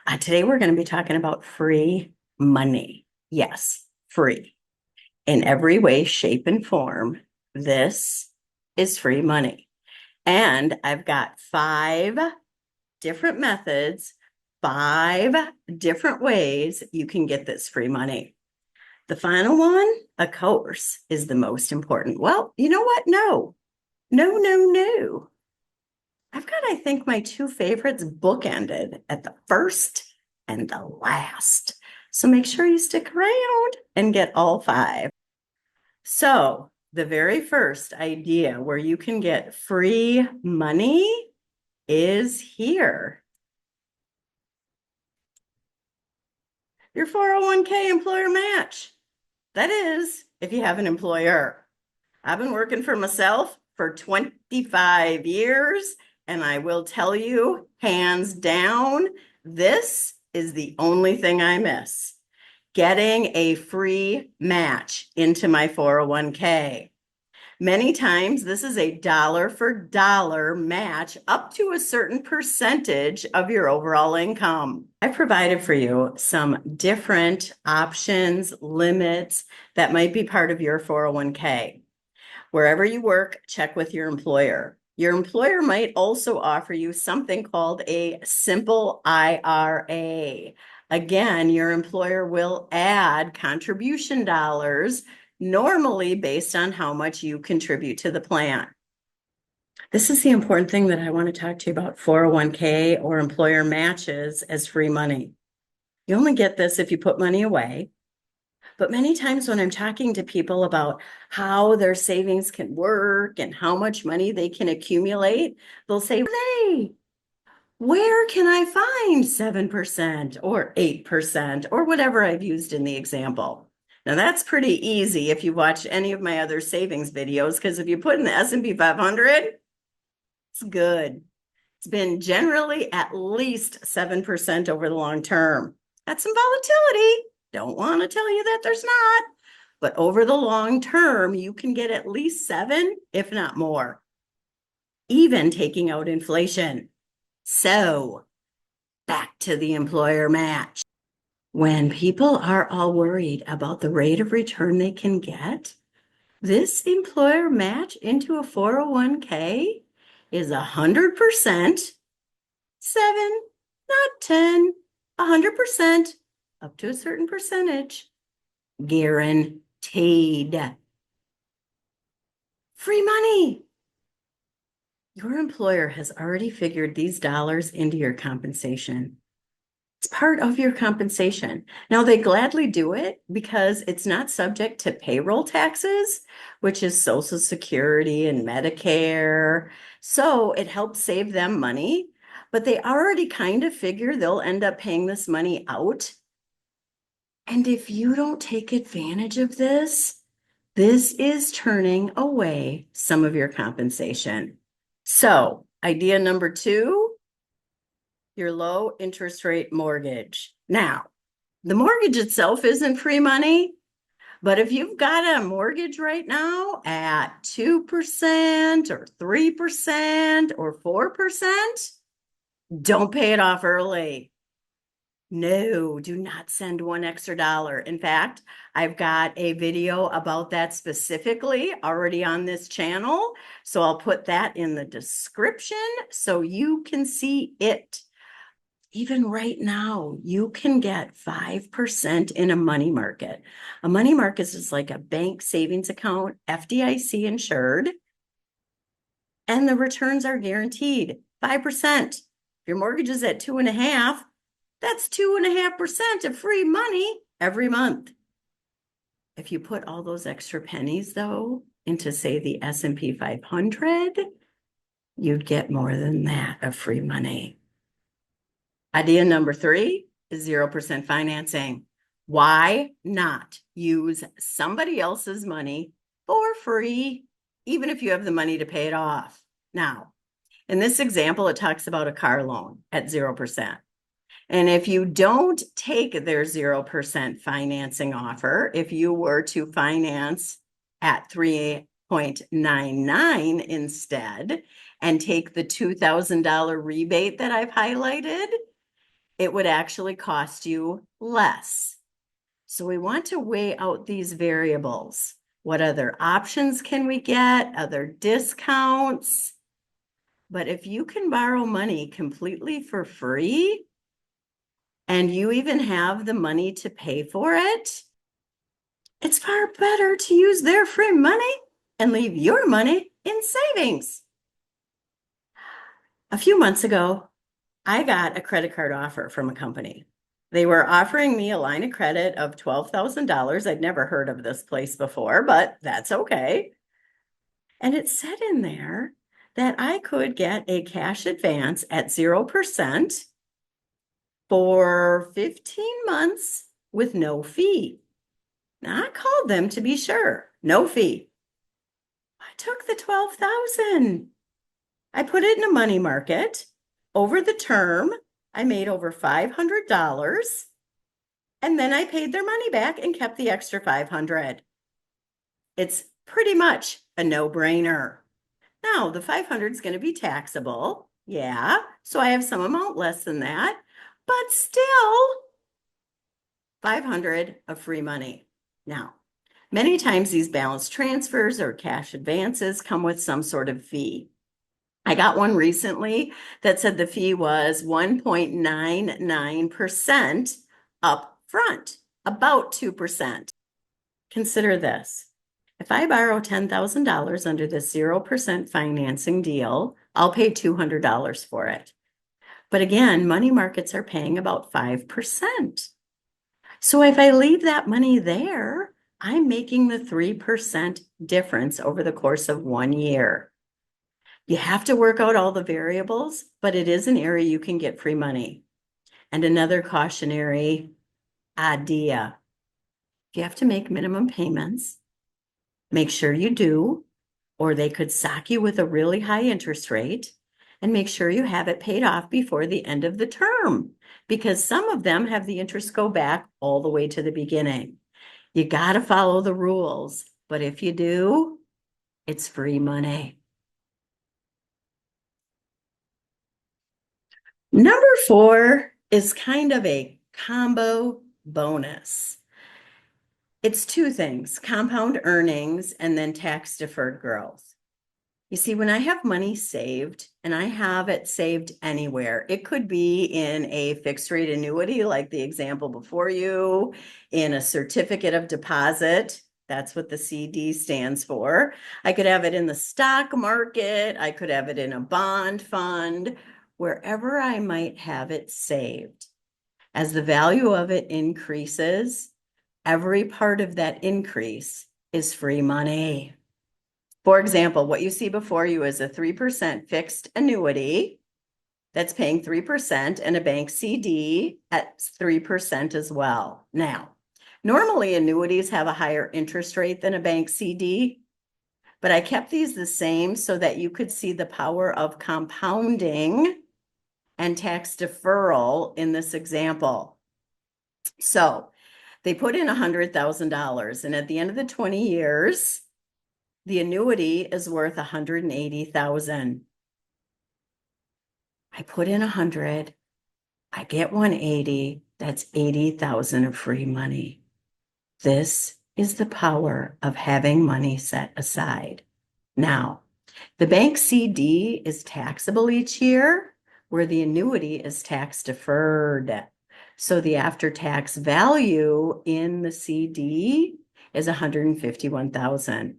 Today we're going to be talking about free money. Yes, free. In every way, shape, and form, this is free money. And I've got 5 different methods, 5 different ways you can get this free money. The final one, of course, is the most important. Well, you know what? No, no, no, no. I've got, I think, my 2 favorites bookended at the first and the last. So make sure you stick around and get all 5. So, the very first idea where you can get free money is here. Your 401k employer match. That is, if you have an employer. I've been working for myself for 25 years, and I will tell you, hands down, this is the only thing I miss. Getting a free match into my 401k. Many times, this is a dollar for dollar match up to a certain percentage of your overall income. I provided for you some different options, limits that might be part of your 401k. Wherever you work, check with your employer. Your employer might also offer you something called a simple IRA. Again, your employer will add contribution dollars, normally based on how much you contribute to the plan. This is the important thing that I want to talk to you about 401k or employer matches as free money. You only get this if you put money away. But many times when I'm talking to people about how their savings can work and how much money they can accumulate, they'll say, "Hey, where can I find 7% or 8% or whatever I've used in the example?" Now that's pretty easy if you watch any of my other savings videos, because if you put in the S&P 500, it's good. It's been generally at least 7% over the long term. That's some volatility. Don't want to tell you that there's not. But over the long term, you can get at least 7, if not more, even taking out inflation. So back to the employer match. When people are all worried about the rate of return they can get, this employer match into a 401k is 100%, 7, not 10, 100%, up to a certain percentage, guaranteed. Free money. Your employer has already figured these dollars into your compensation. It's part of your compensation. Now, they gladly do it because it's not subject to payroll taxes, which is Social Security and Medicare. So it helps save them money, but they already kind of figure they'll end up paying this money out. And if you don't take advantage of this, this is turning away some of your compensation. So, idea number 2, your low interest rate mortgage. Now, the mortgage itself isn't free money, but if you've got a mortgage right now at 2% or 3% or 4%, don't pay it off early. No, do not send one extra dollar. In fact, I've got a video about that specifically already on this channel. So I'll put that in the description so you can see it. Even right now, you can get 5% in a money market. A money market is like a bank savings account, FDIC insured, and the returns are guaranteed 5%. If your mortgage is at 2.5%, that's 2.5% of free money every month. If you put all those extra pennies, though, into, say, the S&P 500, you'd get more than that of free money. Idea number 3 is 0% financing. Why not use somebody else's money for free, even if you have the money to pay it off? Now, in this example, it talks about a car loan at 0%. And if you don't take their 0% financing offer, if you were to finance at 3.99 instead and take the $2,000 rebate that I've highlighted, it would actually cost you less. So we want to weigh out these variables. What other options can we get? Other discounts? But if you can borrow money completely for free and you even have the money to pay for it, it's far better to use their free money and leave your money in savings. A few months ago, I got a credit card offer from a company. They were offering me a line of credit of $12,000. I'd never heard of this place before, but that's okay. And it said in there that I could get a cash advance at 0% for 15 months with no fee. Now I called them to be sure, no fee. I took the 12,000. I put it in a money market. Over the term, I made over $500, and then I paid their money back and kept the extra 500. It's pretty much a no-brainer. Now, the 500 is going to be taxable. Yeah, so I have some amount less than that, but still 500 of free money. Now, many times these balance transfers or cash advances come with some sort of fee. I got one recently that said the fee was 1.99% up front, about 2%. Consider this. If I borrow $10,000 under this 0% financing deal, I'll pay $200 for it. But again, money markets are paying about 5%. So if I leave that money there, I'm making the 3% difference over the course of 1 year. You have to work out all the variables, but it is an area you can get free money. And another cautionary idea, you have to make minimum payments. Make sure you do, or they could sock you with a really high interest rate, and make sure you have it paid off before the end of the term, because some of them have the interest go back all the way to the beginning. You got to follow the rules, but if you do, it's free money. Number 4 is kind of a combo bonus. It's two things, compound earnings and then tax deferred growth. You see, when I have money saved and I have it saved anywhere, it could be in a fixed rate annuity, like the example before you, in a certificate of deposit. That's what the CD stands for. I could have it in the stock market. I could have it in a bond fund, wherever I might have it saved. As the value of it increases, every part of that increase is free money. For example, what you see before you is a 3% fixed annuity that's paying 3% and a bank CD at 3% as well. Now, normally annuities have a higher interest rate than a bank CD, but I kept these the same so that you could see the power of compounding and tax deferral in this example. So they put in $100,000, and at the end of the 20 years, the annuity is worth $180,000. I put in 100, I get 180, that's 80,000 of free money. This is the power of having money set aside. Now, the bank CD is taxable each year, where the annuity is tax deferred. So the after-tax value in the CD is 151,000.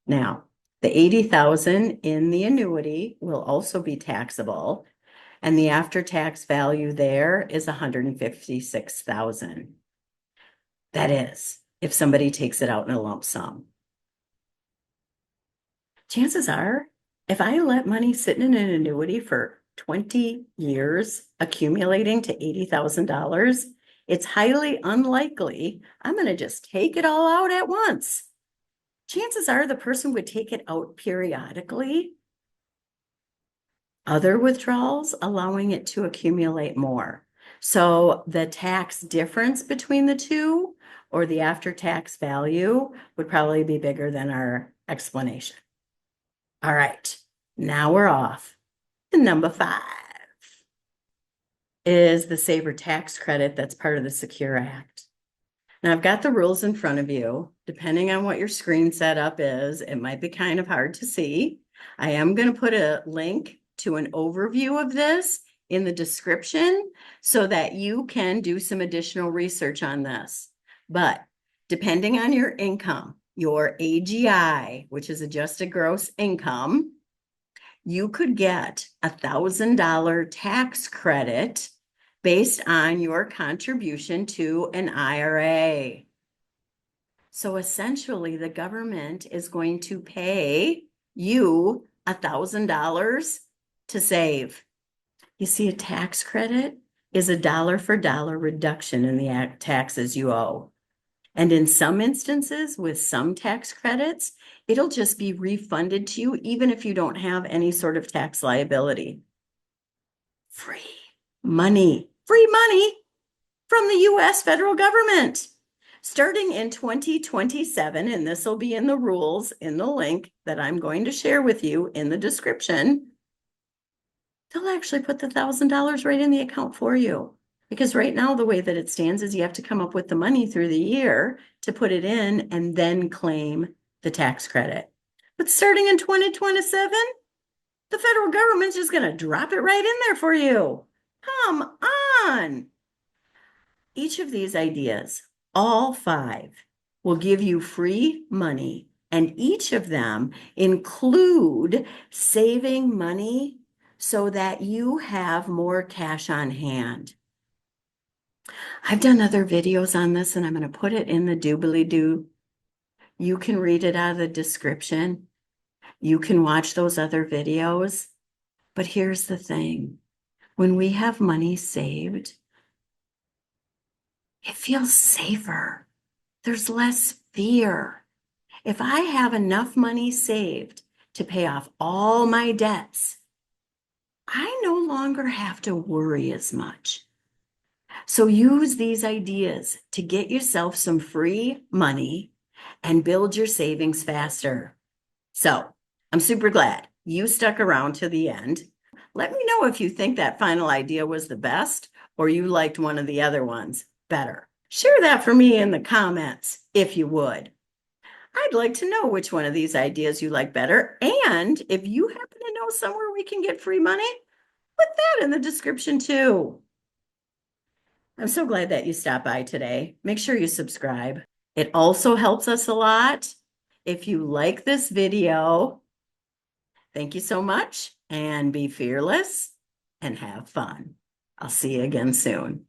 Now, the 80,000 in the annuity will also be taxable, and the after-tax value there is 156,000. That is, if somebody takes it out in a lump sum. Chances are, if I let money sit in an annuity for 20 years, accumulating to $80,000, it's highly unlikely I'm going to just take it all out at once. Chances are the person would take it out periodically. Other withdrawals, allowing it to accumulate more. So the tax difference between the two, or the after-tax value, would probably be bigger than our explanation. All right, now we're off to number 5. is the Saver tax credit that's part of the Secure Act. Now I've got the rules in front of you. Depending on what your screen setup is, it might be kind of hard to see. I am going to put a link to an overview of this in the description so that you can do some additional research on this. But depending on your income, your AGI, which is adjusted gross income, you could get $1,000 tax credit based on your contribution to an IRA. So essentially, the government is going to pay you $1,000 to save. You see, a tax credit is a dollar for dollar reduction in the taxes you owe. And in some instances, with some tax credits, it'll just be refunded to you, even if you don't have any sort of tax liability. Free money from the US federal government. Starting in 2027, and this will be in the rules in the link that I'm going to share with you in the description, they'll actually put the $1,000 right in the account for you. Because right now, the way that it stands is you have to come up with the money through the year to put it in and then claim the tax credit. But starting in 2027, the federal government's just going to drop it right in there for you. Come on. Each of these ideas, all 5, will give you free money, and each of them include saving money so that you have more cash on hand. I've done other videos on this, and I'm going to put it in the doobly-doo. You can read it out of the description. You can watch those other videos. But here's the thing. When we have money saved, it feels safer. There's less fear. If I have enough money saved to pay off all my debts, I no longer have to worry as much. So use these ideas to get yourself some free money and build your savings faster. So I'm super glad you stuck around to the end. Let me know if you think that final idea was the best or you liked one of the other ones better. Share that for me in the comments if you would. I'd like to know which one of these ideas you like better. And if you happen to know somewhere we can get free money, put that in the description too. I'm so glad that you stopped by today. Make sure you subscribe. It also helps us a lot. If you like this video, thank you so much and be fearless and have fun. I'll see you again soon.